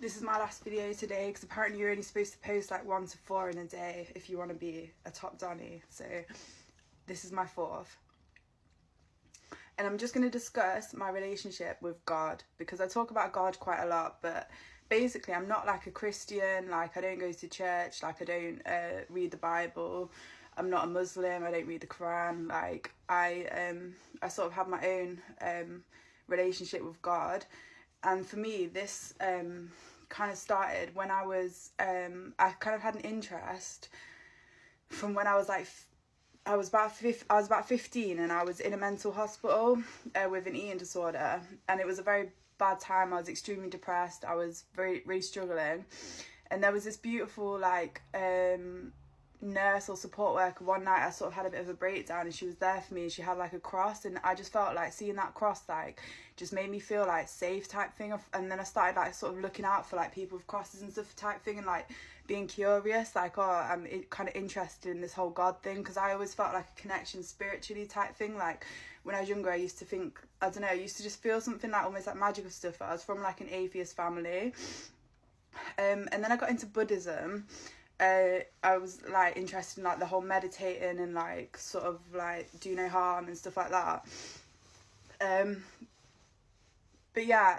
This is my last video today because apparently you're only supposed to post like 1 to 4 in a day if you want to be a top Donny. So this is my fourth. And I'm just going to discuss my relationship with God, because I talk about God quite a lot, but basically I'm not like a Christian. Like, I don't go to church, like I don't read the Bible. I'm not a Muslim, I don't read the Quran. Like, I sort of have my own relationship with God. And for me, this kind of started when I was, I kind of had an interest from when I was like, I was about 15, and I was in a mental hospital with an eating disorder, and it was a very bad time. I was extremely depressed. I was really struggling, and there was this beautiful like nurse or support worker. One night I sort of had a bit of a breakdown, and she was there for me, and she had like a cross, and I just felt like seeing that cross like just made me feel like safe type thing. And then I started like sort of looking out for like people with crosses and stuff type thing, and like being curious, like, oh, I'm kind of interested in this whole God thing, because I always felt like a connection spiritually type thing. Like when I was younger, I used to think, I don't know, I used to just feel something like almost like magical stuff. I was from like an atheist family, and then I got into Buddhism. I was like interested in like the whole meditating and like sort of like do no harm and stuff like that. But yeah,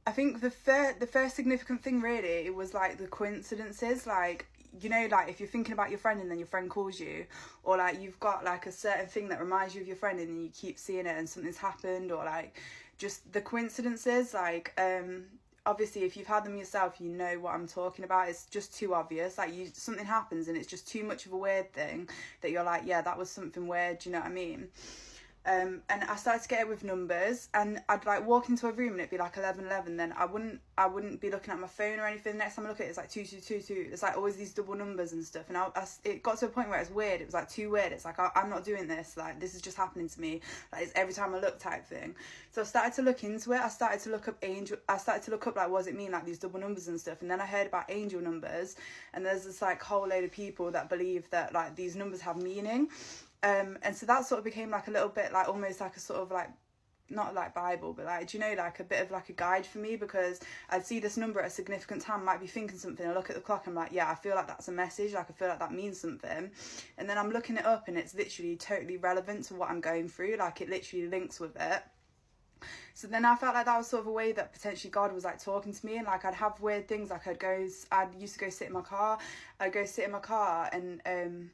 I think the first significant thing really, it was like the coincidences. Like, you know, like if you're thinking about your friend and then your friend calls you, or like you've got like a certain thing that reminds you of your friend and then you keep seeing it and something's happened, or like just the coincidences. Like obviously if you've had them yourself, you know what I'm talking about. It's just too obvious. Like something happens and it's just too much of a weird thing that you're like, yeah, that was something weird. Do you know what I mean? And I started to get it with numbers, and I'd like walk into a room and it'd be like 11:11. Then I wouldn't be looking at my phone or anything. The next time I look at it, it's like 2222. It's like always these double numbers and stuff. And it got to a point where it's weird. It was like too weird. It's like I'm not doing this. Like this is just happening to me. Like it's every time I look type thing. So I started to look into it. I started to look up like what does it mean, like these double numbers and stuff. And then I heard about angel numbers, and there's this like whole load of people that believe that like these numbers have meaning. And so that sort of became like a little bit like almost like a sort of like, not like Bible, but like, do you know, like a bit of like a guide for me, because I'd see this number at a significant time, might be thinking something, I look at the clock, I'm like, yeah, I feel like that's a message, like I feel like that means something. And then I'm looking it up and it's literally totally relevant to what I'm going through, like it literally links with it. So then I felt like that was sort of a way that potentially God was like talking to me, and like I'd have weird things, like I used to go sit in my car, and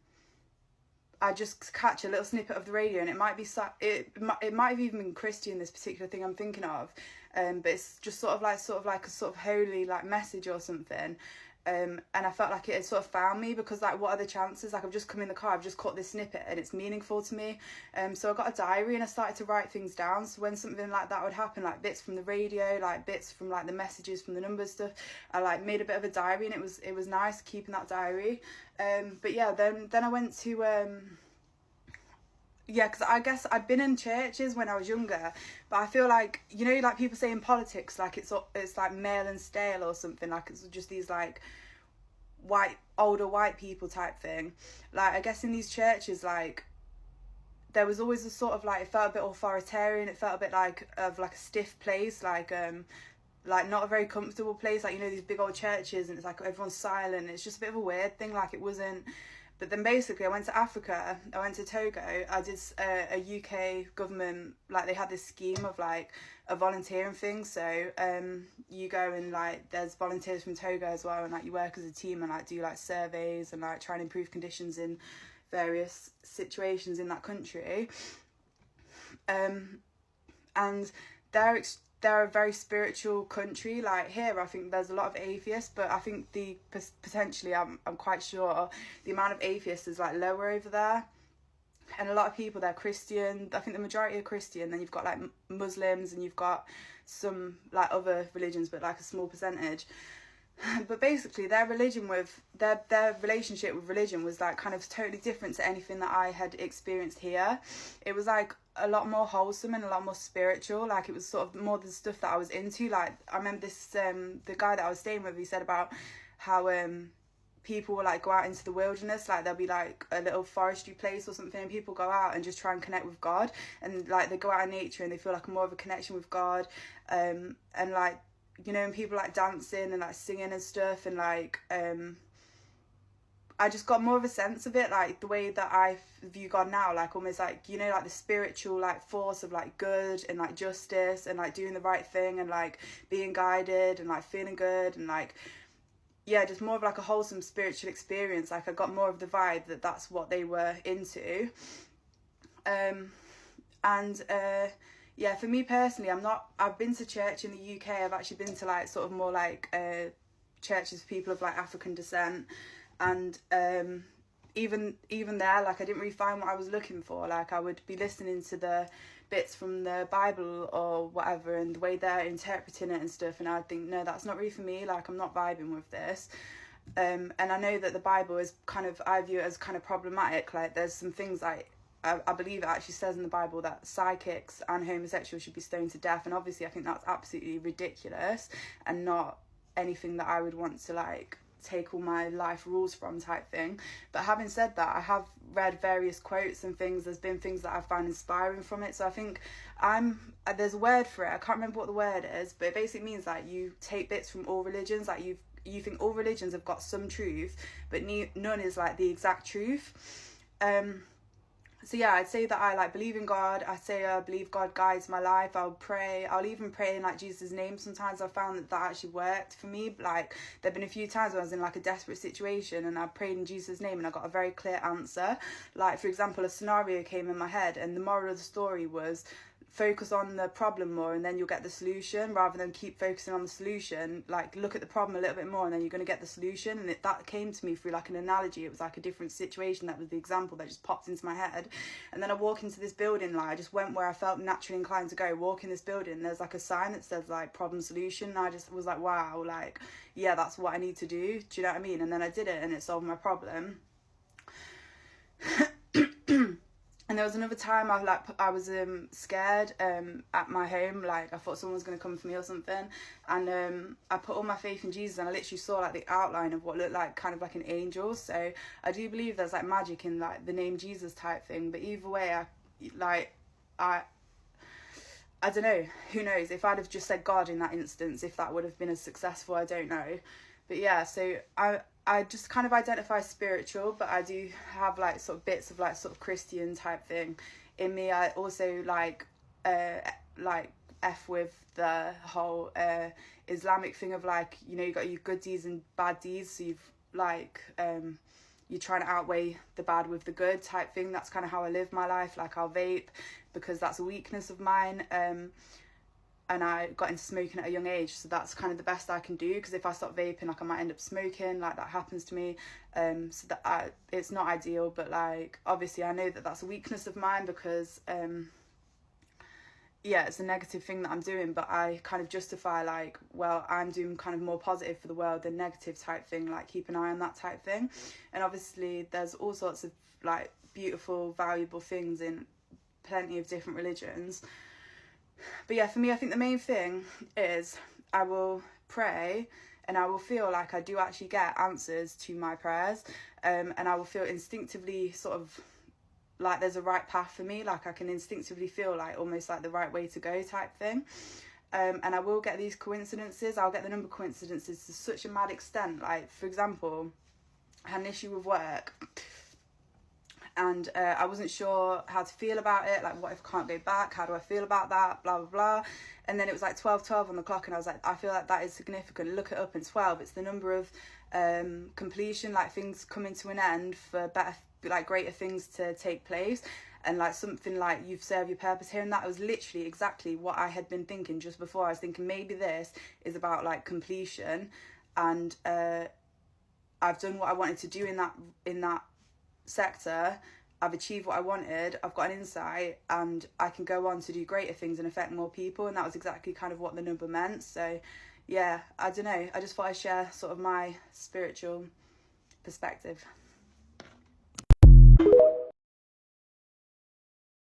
I just catch a little snippet of the radio, and it might have even been Christian, this particular thing I'm thinking of, but it's just sort of like a sort of holy like message or something. And I felt like it had sort of found me, because like what are the chances, like I've just come in the car, I've just caught this snippet and it's meaningful to me. So I got a diary and I started to write things down, so when something like that would happen, like bits from the radio, like bits from like the messages from the numbers stuff, I like made a bit of a diary, and it was nice keeping that diary. But yeah, then I went to yeah, because I guess I'd been in churches when I was younger, but I feel like, you know, like people say in politics, like it's like male and stale or something, like it's just these like older white people type thing. Like I guess in these churches, like there was always a sort of like, it felt a bit authoritarian, it felt a bit like of like a stiff place, like not a very comfortable place, like, you know, these big old churches, and it's like everyone's silent. It's just a bit of a weird thing, like it wasn't. But then basically I went to Africa, I went to Togo, I did a UK government, like they had this scheme of like a volunteering thing. So you go and like there's volunteers from Togo as well, and like you work as a team and like do like surveys and like try and improve conditions in various situations in that country. And they're a very spiritual country. Like here, I think there's a lot of atheists, but I think potentially, I'm quite sure the amount of atheists is like lower over there. And a lot of people, they're Christian. I think the majority are Christian. Then you've got like Muslims, and you've got some like other religions, but like a small percentage. But basically their relationship with religion was like kind of totally different to anything that I had experienced here. It was like a lot more wholesome and a lot more spiritual. Like it was sort of more the stuff that I was into. Like I remember this the guy that I was staying with, he said about how people will like go out into the wilderness, like there'll be like a little forestry place or something, and people go out and just try and connect with God, and like they go out in nature and they feel like more of a connection with God, and like you know, and people like dancing and like singing and stuff, and like I just got more of a sense of it, like the way that I view God now, like almost like, you know, like the spiritual like force of like good and like justice and like doing the right thing and like being guided and like feeling good and like, yeah, just more of like a wholesome spiritual experience. Like I got more of the vibe that that's what they were into. Yeah, for me personally, I've been to church in the UK. I've actually been to like sort of more like churches for people of like African descent, and even there, like I didn't really find what I was looking for. Like I would be listening to the bits from the Bible or whatever, and the way they're interpreting it and stuff, and I'd think, no, that's not really for me. Like I'm not vibing with this. And I know that the Bible is kind of, I view it as kind of problematic. Like there's some things like, I believe it actually says in the Bible that psychics and homosexuals should be stoned to death, and obviously I think that's absolutely ridiculous and not anything that I would want to like take all my life rules from type thing. But having said that, I have read various quotes and things. There's been things that I found inspiring from it, so I think there's a word for it, I can't remember what the word is, but it basically means like you take bits from all religions. Like you think all religions have got some truth, but none is like the exact truth. So yeah, I'd say that I like believe in God. I say I believe God guides my life. I'll pray. I'll even pray in like Jesus' name. Sometimes I've found that actually worked for me. Like there've been a few times when I was in like a desperate situation and I prayed in Jesus' name and I got a very clear answer. Like for example, a scenario came in my head and the moral of the story was focus on the problem more and then you'll get the solution, rather than keep focusing on the solution. Like look at the problem a little bit more and then you're going to get the solution. And that came to me through like an analogy. It was like a different situation. That was the example that just popped into my head. And then I walk into this building, like I just went where I felt naturally inclined to go. Walk in this building, there's like a sign that says like problem solution, and I just was like, wow, like yeah, that's what I need to do. Do you know what I mean? And then I did it and it solved my problem. And there was another time I was scared at my home. Like I thought someone was going to come for me or something, and I put all my faith in Jesus, and I literally saw like the outline of what looked like kind of like an angel. So I do believe there's like magic in like the name Jesus type thing. But either way, I don't know, who knows, if I'd have just said God in that instance, if that would have been as successful, I don't know. But yeah, so I just kind of identify spiritual, but I do have like sort of bits of like sort of Christian type thing in me. I also like F with the whole Islamic thing of like, you know, you got your good deeds and bad deeds, so you've like you're trying to outweigh the bad with the good type thing. That's kind of how I live my life. Like I'll vape because that's a weakness of mine, and I got into smoking at a young age, so that's kind of the best I can do, because if I stop vaping, like I might end up smoking. Like that happens to me, so that it's not ideal, but like obviously I know that that's a weakness of mine, because yeah, it's a negative thing that I'm doing, but I kind of justify like, well, I'm doing kind of more positive for the world than negative type thing, like keep an eye on that type thing. And obviously there's all sorts of like beautiful, valuable things in plenty of different religions. But yeah, for me, I think the main thing is I will pray and I will feel like I do actually get answers to my prayers, and I will feel instinctively sort of like there's a right path for me. Like I can instinctively feel like almost like the right way to go type thing. And I will get these coincidences. I'll get the number of coincidences to such a mad extent. Like, for example, I had an issue with work, and I wasn't sure how to feel about it. Like, what if I can't go back? How do I feel about that? Blah, blah, blah. And then it was like 12:12 on the clock, and I was like, I feel like that is significant. Look it up, and 12, it's the number of completion, like things coming to an end for better, like greater things to take place. And like something like you've served your purpose here, and that was literally exactly what I had been thinking just before. I was thinking maybe this is about like completion, and I've done what I wanted to do in that sector. I've achieved what I wanted, I've got an insight, and I can go on to do greater things and affect more people. And that was exactly kind of what the number meant. So yeah, I don't know, I just thought I'd share sort of my spiritual perspective.